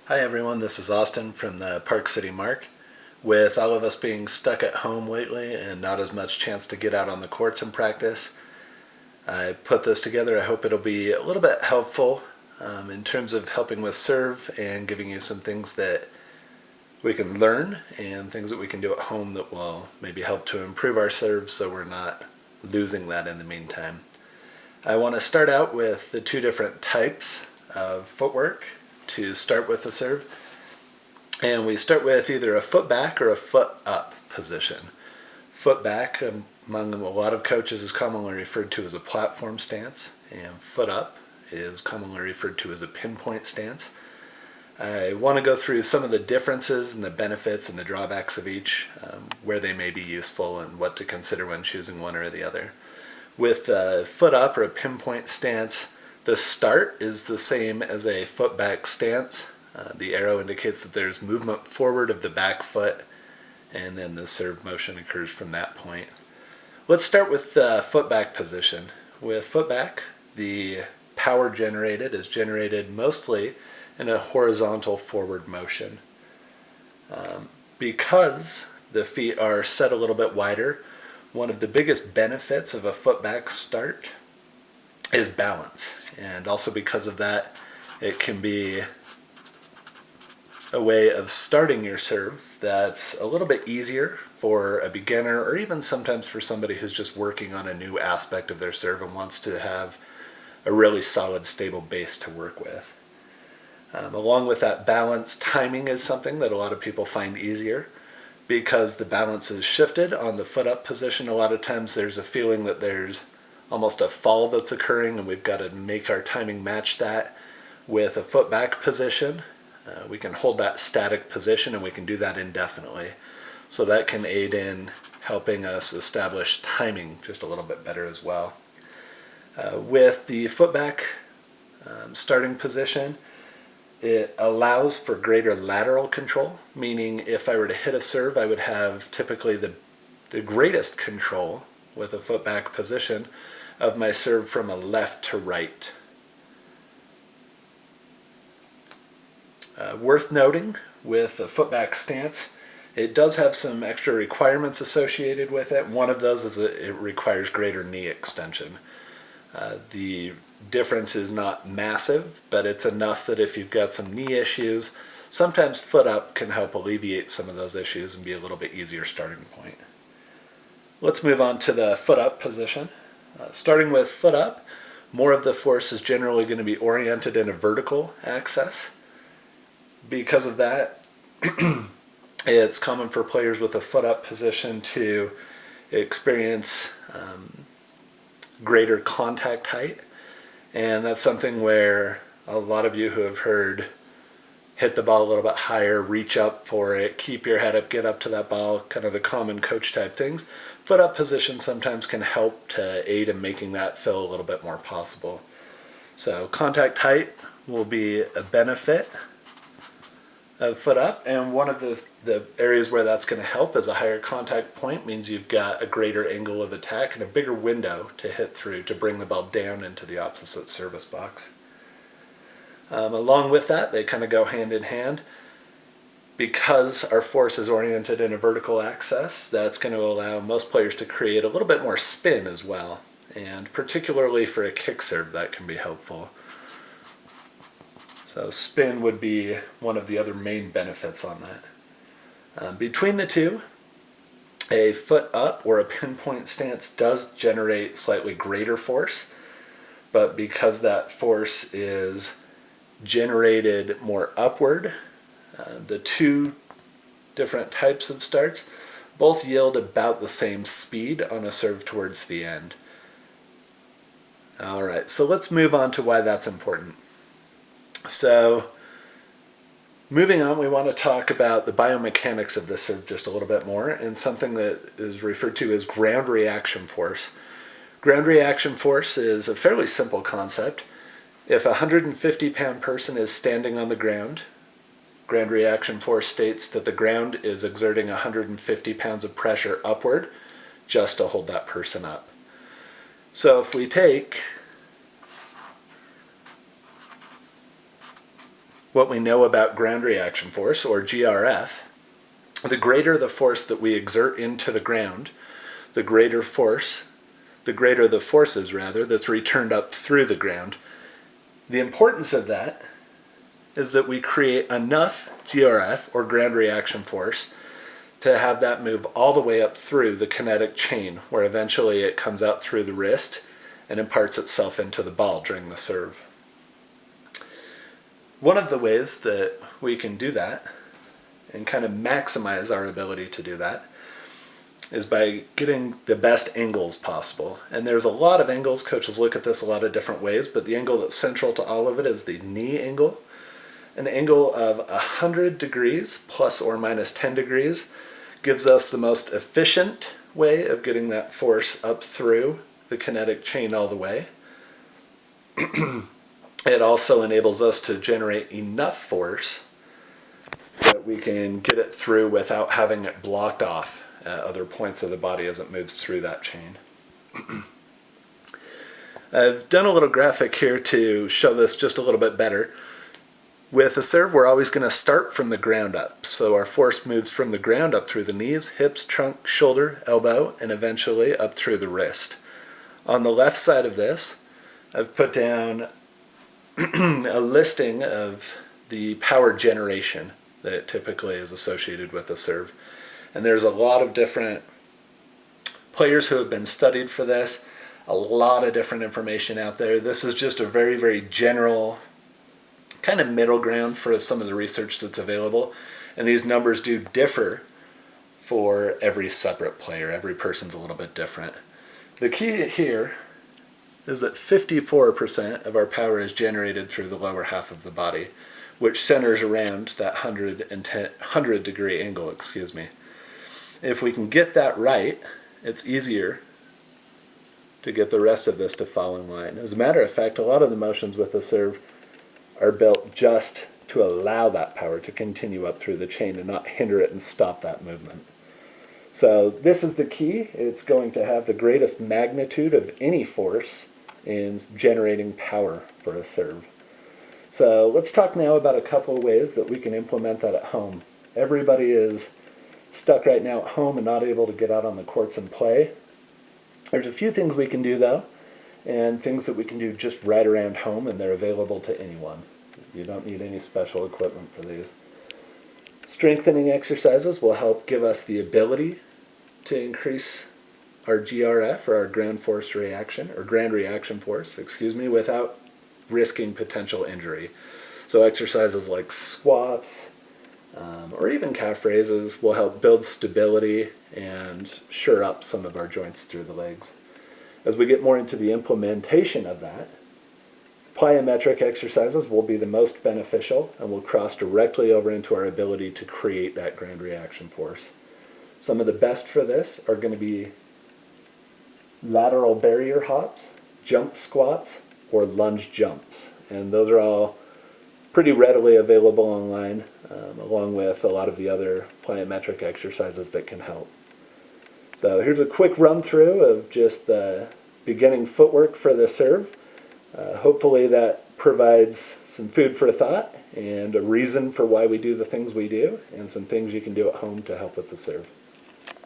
Hi everyone, this is Austin from the Park City Mark. With all of us being stuck at home lately and not as much chance to get out on the courts and practice, I put this together. I hope it'll be a little bit helpful in terms of helping with serve and giving you some things that we can learn and things that we can do at home that will maybe help to improve our serve so we're not losing that in the meantime. I want to start out with the two different types of footwork to start with the serve. And we start with either a foot back or a foot up position. Foot back, among a lot of coaches, is commonly referred to as a platform stance, and foot up is commonly referred to as a pinpoint stance. I want to go through some of the differences and the benefits and the drawbacks of each, where they may be useful and what to consider when choosing one or the other. With a foot up or a pinpoint stance, the start is the same as a foot back stance. The arrow indicates that there's movement forward of the back foot, and then the serve motion occurs from that point. Let's start with the foot back position. With foot back, the power generated is generated mostly in a horizontal forward motion. Because the feet are set a little bit wider, one of the biggest benefits of a foot back start is balance. And also because of that, it can be a way of starting your serve that's a little bit easier for a beginner or even sometimes for somebody who's just working on a new aspect of their serve and wants to have a really solid, stable base to work with. Along with that balance, timing is something that a lot of people find easier because the balance is shifted on the foot up position. A lot of times there's a feeling that there's almost a fall that's occurring and we've got to make our timing match that. With a foot back position, we can hold that static position and we can do that indefinitely. So that can aid in helping us establish timing just a little bit better as well. With the foot back starting position, it allows for greater lateral control, meaning if I were to hit a serve, I would have typically the greatest control with a foot back position of my serve from a left to right. Worth noting, with a foot back stance, it does have some extra requirements associated with it. One of those is that it requires greater knee extension. The difference is not massive, but it's enough that if you've got some knee issues, sometimes foot up can help alleviate some of those issues and be a little bit easier starting point. Let's move on to the foot up position. Starting with foot up, more of the force is generally going to be oriented in a vertical axis. Because of that, it's common for players with a foot up position to experience greater contact height. And that's something where a lot of you who have heard hit the ball a little bit higher, reach up for it, keep your head up, get up to that ball, kind of the common coach type things. Foot up position sometimes can help to aid in making that feel a little bit more possible. So contact height will be a benefit of foot up, and one of the areas where that's going to help is a higher contact point means you've got a greater angle of attack and a bigger window to hit through to bring the ball down into the opposite service box. Along with that, they kind of go hand in hand. Because our force is oriented in a vertical axis, that's going to allow most players to create a little bit more spin as well, and particularly for a kick serve that can be helpful. So spin would be one of the other main benefits on that. Between the two, a foot up or a pinpoint stance does generate slightly greater force, but because that force is generated more upward, the two different types of starts both yield about the same speed on a serve towards the end. All right, so let's move on to why that's important. So, moving on, we want to talk about the biomechanics of the serve just a little bit more, and something that is referred to as ground reaction force. Ground reaction force is a fairly simple concept. If a 150-pound person is standing on the ground, ground reaction force states that the ground is exerting 150 pounds of pressure upward just to hold that person up. So if we take what we know about ground reaction force, or GRF, the greater the force that we exert into the ground, the greater the forces that's returned up through the ground. The importance of that is that we create enough GRF, or ground reaction force, to have that move all the way up through the kinetic chain, where eventually it comes out through the wrist and imparts itself into the ball during the serve. One of the ways that we can do that and kind of maximize our ability to do that is by getting the best angles possible. And there's a lot of angles. Coaches look at this a lot of different ways, but the angle that's central to all of it is the knee angle. An angle of 100 degrees plus or minus 10 degrees gives us the most efficient way of getting that force up through the kinetic chain all the way. It also enables us to generate enough force that we can get it through without having it blocked off at other points of the body as it moves through that chain. I've done a little graphic here to show this just a little bit better. With a serve, we're always going to start from the ground up. So our force moves from the ground up through the knees, hips, trunk, shoulder, elbow, and eventually up through the wrist. On the left side of this, I've put down a listing of the power generation that typically is associated with a serve. And there's a lot of different players who have been studied for this, a lot of different information out there. This is just a very, very general kind of middle ground for some of the research that's available. And these numbers do differ for every separate player. Every person's a little bit different. The key here is that 54% of our power is generated through the lower half of the body, which centers around that 100 degree angle, If we can get that right, it's easier to get the rest of this to fall in line. As a matter of fact, a lot of the motions with the serve are built just to allow that power to continue up through the chain and not hinder it and stop that movement. So this is the key. It's going to have the greatest magnitude of any force in generating power for a serve. So let's talk now about a couple of ways that we can implement that at home. Everybody is stuck right now at home and not able to get out on the courts and play. There's a few things we can do though, and things that we can do just right around home, and they're available to anyone. You don't need any special equipment for these. Strengthening exercises will help give us the ability to increase our GRF, or our ground reaction force, without risking potential injury. So exercises like squats or even calf raises will help build stability and shore up some of our joints through the legs. As we get more into the implementation of that, plyometric exercises will be the most beneficial and will cross directly over into our ability to create that ground reaction force. Some of the best for this are going to be lateral barrier hops, jump squats, or lunge jumps. And those are all pretty readily available online, along with a lot of the other plyometric exercises that can help. So here's a quick run through of just the beginning footwork for the serve. Hopefully that provides some food for thought and a reason for why we do the things we do, and some things you can do at home to help with the serve.